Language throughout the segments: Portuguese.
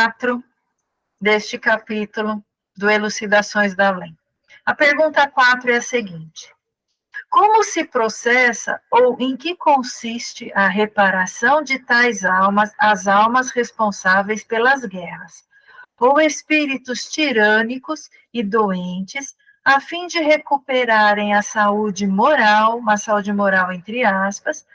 4 deste capítulo do Elucidações da Além. A pergunta 4 é a seguinte: como se processa ou em que consiste a reparação de tais almas, as almas responsáveis pelas guerras, ou espíritos tirânicos e doentes, a fim de recuperarem a saúde moral, uma saúde moral entre aspas,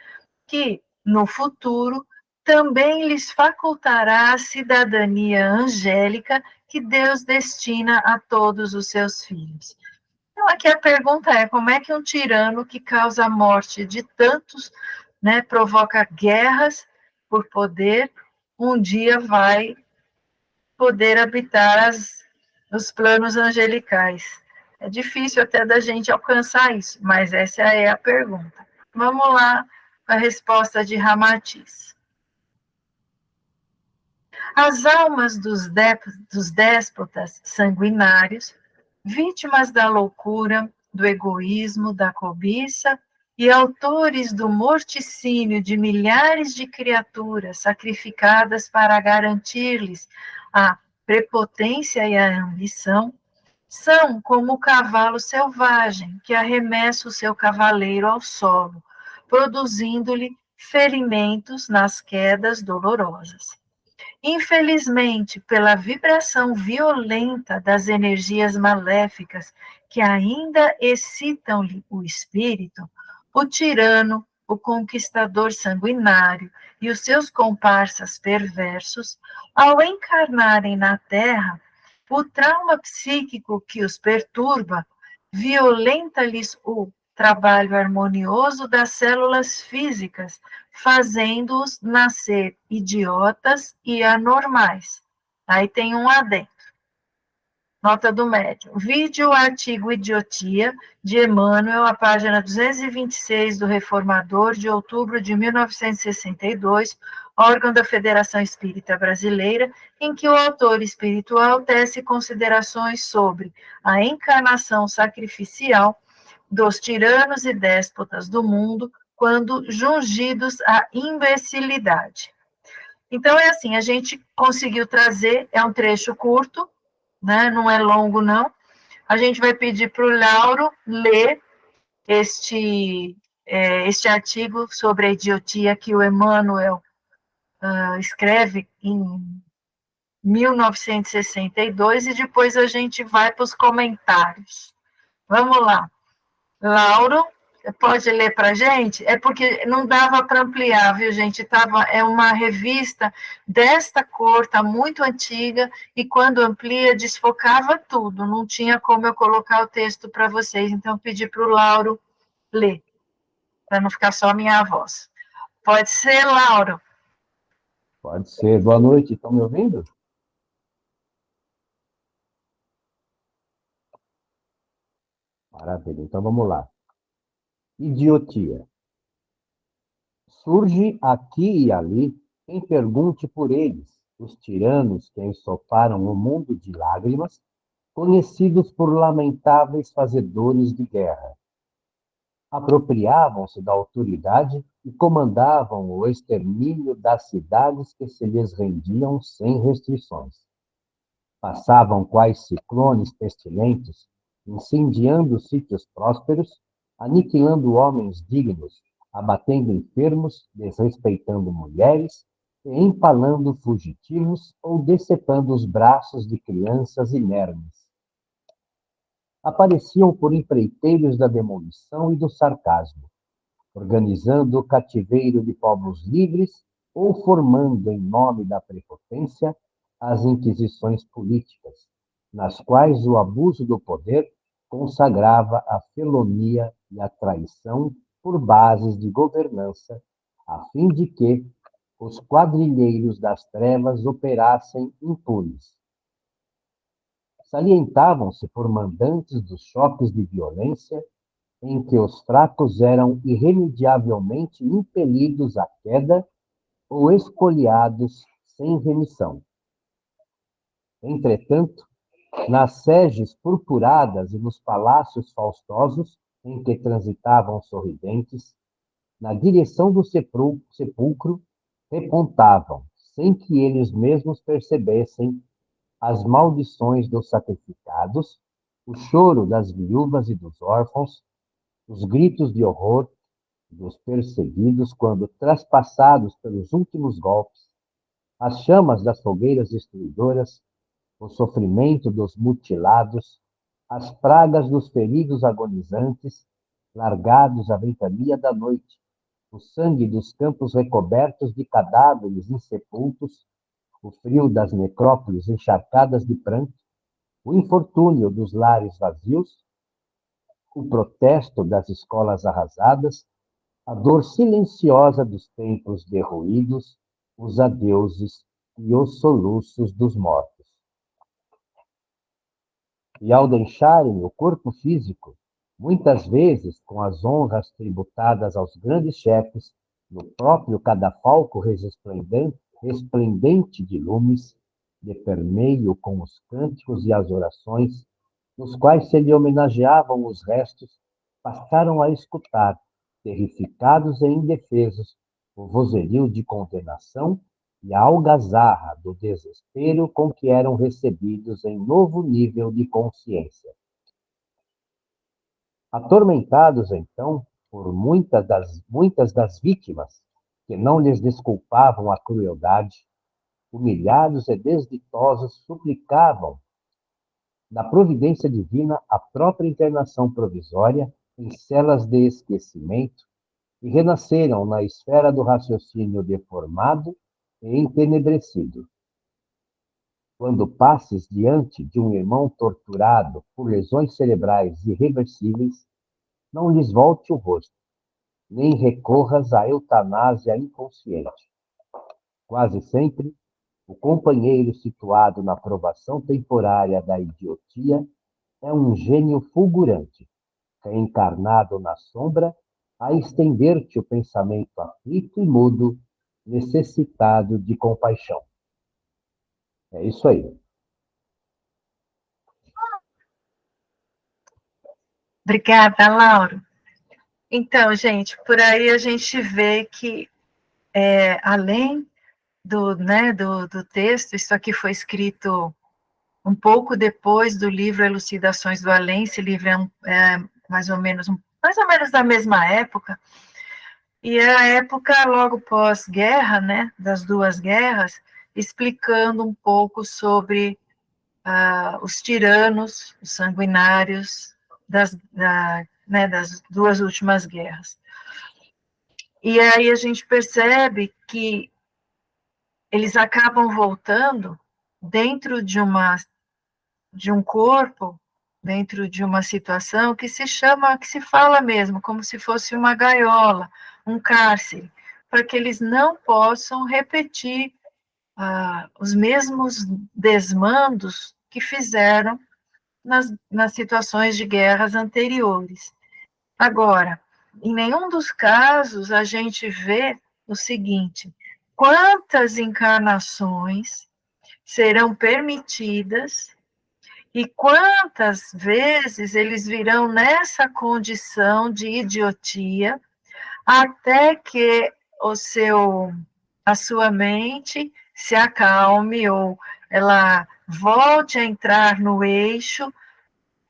que, no futuro, também lhes facultará a cidadania angélica que Deus destina a todos os seus filhos? Então, aqui a pergunta é: como é que um tirano que causa a morte de tantos, né, provoca guerras por poder, um dia vai poder habitar os planos angelicais? É difícil até da gente alcançar isso, mas essa é a pergunta. Vamos lá com a resposta de Ramatiz. As almas dos déspotas sanguinários, vítimas da loucura, do egoísmo, da cobiça e autores do morticínio de milhares de criaturas sacrificadas para garantir-lhes a prepotência e a ambição, são como o cavalo selvagem que arremessa o seu cavaleiro ao solo, produzindo-lhe ferimentos nas quedas dolorosas. Infelizmente, pela vibração violenta das energias maléficas que ainda excitam-lhe o espírito, o tirano, o conquistador sanguinário e os seus comparsas perversos, ao encarnarem na Terra, o trauma psíquico que os perturba violenta-lhes o trabalho harmonioso das células físicas, fazendo-os nascer idiotas e anormais. Aí tem um adendo. Nota do médium. Vide o artigo Idiotia, de Emmanuel, a página 226 do Reformador, de outubro de 1962, órgão da Federação Espírita Brasileira, em que o autor espiritual tece considerações sobre a encarnação sacrificial dos tiranos e déspotas do mundo, quando jungidos à imbecilidade. Então, é assim, a gente conseguiu trazer, é um trecho curto, né, não é longo, não. A gente vai pedir para o Lauro ler este artigo sobre a idiotia que o Emmanuel escreve em 1962, e depois a gente vai para os comentários. Vamos lá. Lauro, pode ler para a gente? É porque não dava para ampliar, viu, gente? É uma revista desta cor, está muito antiga, e quando amplia, desfocava tudo, não tinha como eu colocar o texto para vocês, então pedi para o Lauro ler, para não ficar só a minha voz. Pode ser, Lauro? Pode ser. Boa noite, estão me ouvindo? Maravilha, então vamos lá. Idiotia. Surge aqui e ali quem pergunte por eles, os tiranos que ensoparam o mundo de lágrimas, conhecidos por lamentáveis fazedores de guerra. Apropriavam-se da autoridade e comandavam o extermínio das cidades que se lhes rendiam sem restrições. Passavam quais ciclones pestilentes, incendiando sítios prósperos, aniquilando homens dignos, abatendo enfermos, desrespeitando mulheres e empalando fugitivos ou decepando os braços de crianças inermes. Apareciam por empreiteiros da demolição e do sarcasmo, organizando o cativeiro de povos livres ou formando, em nome da prepotência, as inquisições políticas, nas quais o abuso do poder consagrava a felonia e a traição por bases de governança, a fim de que os quadrilheiros das trevas operassem impunes. Salientavam-se por mandantes dos choques de violência em que os fracos eram irremediavelmente impelidos à queda ou espoliados sem remissão. Entretanto, nas seges purpuradas e nos palácios faustosos em que transitavam sorridentes, na direção do sepulcro, repontavam, sem que eles mesmos percebessem as maldições dos sacrificados, o choro das viúvas e dos órfãos, os gritos de horror dos perseguidos quando traspassados pelos últimos golpes, as chamas das fogueiras destruidoras, o sofrimento dos mutilados, as pragas dos feridos agonizantes, largados à ventania da noite, o sangue dos campos recobertos de cadáveres insepultos, o frio das necrópolis encharcadas de pranto, o infortúnio dos lares vazios, o protesto das escolas arrasadas, a dor silenciosa dos templos derruídos, os adeuses e os soluços dos mortos. E ao deixarem o corpo físico, muitas vezes com as honras tributadas aos grandes chefes, no próprio cadafalco resplendente de lumes, de permeio com os cânticos e as orações, nos quais se lhe homenageavam os restos, passaram a escutar, terrificados e indefesos, o vozerio de condenação e a algazarra do desespero com que eram recebidos em novo nível de consciência. Atormentados, então, por muitas das vítimas, que não lhes desculpavam a crueldade, humilhados e desditosos, suplicavam da providência divina a própria internação provisória em celas de esquecimento e renasceram na esfera do raciocínio deformado e entenebrecido. Quando passes diante de um irmão torturado por lesões cerebrais irreversíveis, não lhes volte o rosto, nem recorras à eutanásia inconsciente. Quase sempre, o companheiro situado na provação temporária da idiotia é um gênio fulgurante, reencarnado na sombra, a estender-te o pensamento aflito e mudo, necessitado de compaixão. É isso aí. Obrigada, Laura. Então, gente, por aí a gente vê que, além do texto, isso aqui foi escrito um pouco depois do livro Elucidações do Além. Esse livro é mais ou menos da mesma época, e é a época logo pós-guerra, né, das duas guerras, explicando um pouco sobre os tiranos, os sanguinários das duas últimas guerras. E aí a gente percebe que eles acabam voltando dentro de um corpo, dentro de uma situação que se fala mesmo, como se fosse uma gaiola, um cárcere, para que eles não possam repetir os mesmos desmandos que fizeram nas situações de guerras anteriores. Agora, em nenhum dos casos a gente vê o seguinte: quantas encarnações serão permitidas e quantas vezes eles virão nessa condição de idiotia até que a sua mente se acalme ou ela volte a entrar no eixo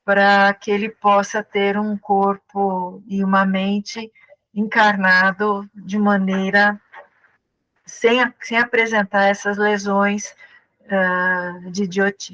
para que ele possa ter um corpo e uma mente encarnado de maneira sem apresentar essas lesões de idiotia.